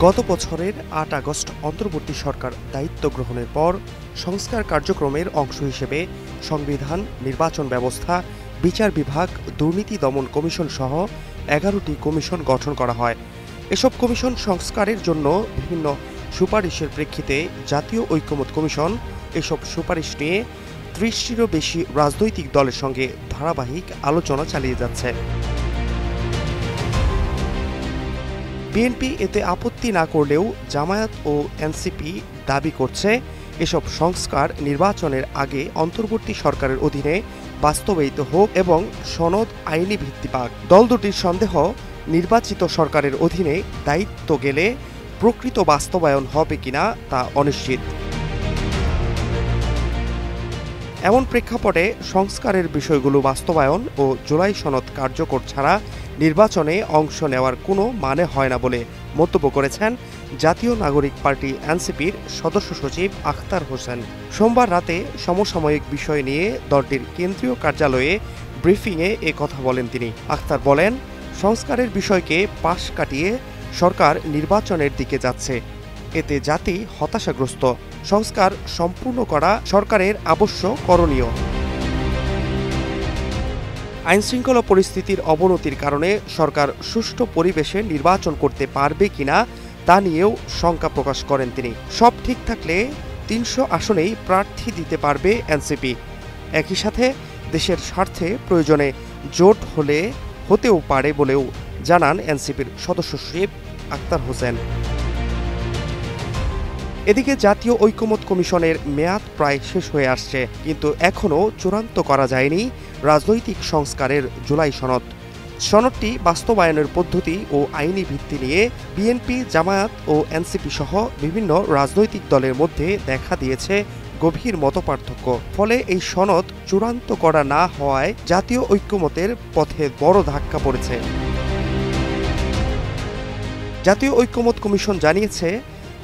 গত বছরের ৮ আগস্ট অন্তর্বর্তী সরকার দায়িত্ব গ্রহণের পর সংস্কার কার্যক্রমের অংশ হিসেবে সংবিধান, নির্বাচন ব্যবস্থা, বিচার বিভাগ, দুর্নীতি দমন কমিশন সহ ১১টি কমিশন গঠন করা হয়। এসব কমিশন সংস্কারের জন্য বিভিন্ন সুপারিশের প্রেক্ষিতে জাতীয় ঐকমত্য কমিশন এসব সুপারিশ নিয়ে ৩০টিরও বেশি রাজনৈতিক দলের সঙ্গে ধারাবাহিক আলোচনা চালিয়ে যাচ্ছে। বিএনপি এতে আপত্তি না করলেও জামায়াত ও এনসিপি দাবি করছে এসব সংস্কার নির্বাচনের আগে অন্তর্বর্তী সরকারের অধীনে বাস্তবায়িত হোক এবং সনদ আইনি ভিত্তি পাক। দল দুটির সন্দেহ, নির্বাচিত সরকারের অধীনে দায়িত্ব গেলে প্রকৃত বাস্তবায়ন হবে কিনা তা অনিশ্চিত। এমন প্রেক্ষাপটে সংস্কারের বিষয়গুলো বাস্তবায়ন ও জুলাই সনদ কার্যকর ছাড়া নির্বাচনে অংশ নেওয়ার কোনো মানে হয় না বলে মন্তব্য করেছেন জাতীয় নাগরিক পার্টি এনসিপির সদস্য সচিব আখতার হোসেন। সোমবার রাতে সমসাময়িক বিষয় নিয়ে দলটির কেন্দ্রীয় কার্যালয়ে ব্রিফিংয়ে এ কথা বলেন তিনি। আখতার বলেন, সংস্কারের বিষয়কে পাশ কাটিয়ে সরকার নির্বাচনের দিকে যাচ্ছে, এতে জাতি হতাশাগ্রস্ত। সংস্কার সম্পূর্ণ করা সরকারের আবশ্যক করণীয়। আইনশৃঙ্খলা পরিস্থিতির অবনতির কারণে সরকার সুষ্ঠু পরিবেশে নির্বাচন করতে পারবে কিনা তা নিয়েও শঙ্কা প্রকাশ করেন তিনি। সব ঠিক থাকলে ৩০০ আসনেই প্রার্থী দিতে পারবে এনসিপি। একই সাথে দেশের স্বার্থে প্রয়োজনে জোট হতেও পারে বলেও জানান এনসিপির সদস্য সচিব আখতার হোসেন। এদিকে জাতীয় ঐকমত্য কমিশনের মেয়াদ প্রায় শেষ হয়ে আসছে, কিন্তু এখনও চূড়ান্ত করা যায়নি রাজনৈতিক সংস্কারের জুলাই সনদ। সনদটি বাস্তবায়নের পদ্ধতি ও আইনি ভিত্তি নিয়ে বিএনপি, জামায়াত ও এনসিপি সহ বিভিন্ন রাজনৈতিক দলের মধ্যে দেখা দিয়েছে গভীর মতপার্থক্য। ফলে এই সনদ চূড়ান্ত করা না হওয়ায় জাতীয় ঐকমত্যের পথে বড় ধাক্কা পড়েছে। জাতীয় ঐকমত্য কমিশন জানিয়েছে,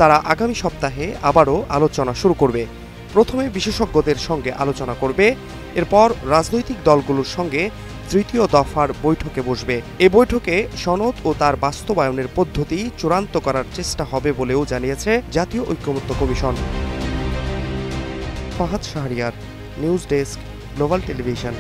তারা আগামী সপ্তাহে আবারও আলোচনা শুরু করবে। প্রথমে বিশেষজ্ঞদের সঙ্গে আলোচনা করবে, এরপর রাজনৈতিক দলগুলোর সঙ্গে তৃতীয় দফার বৈঠকে বসবে। এ বৈঠকে সনদ ও তার বাস্তবায়নের পদ্ধতি চূড়ান্ত করার চেষ্টা হবে বলেও জানিয়েছে জাতীয় ঐকমত্য কমিশন। Fahad Shahriar, news desk, global television.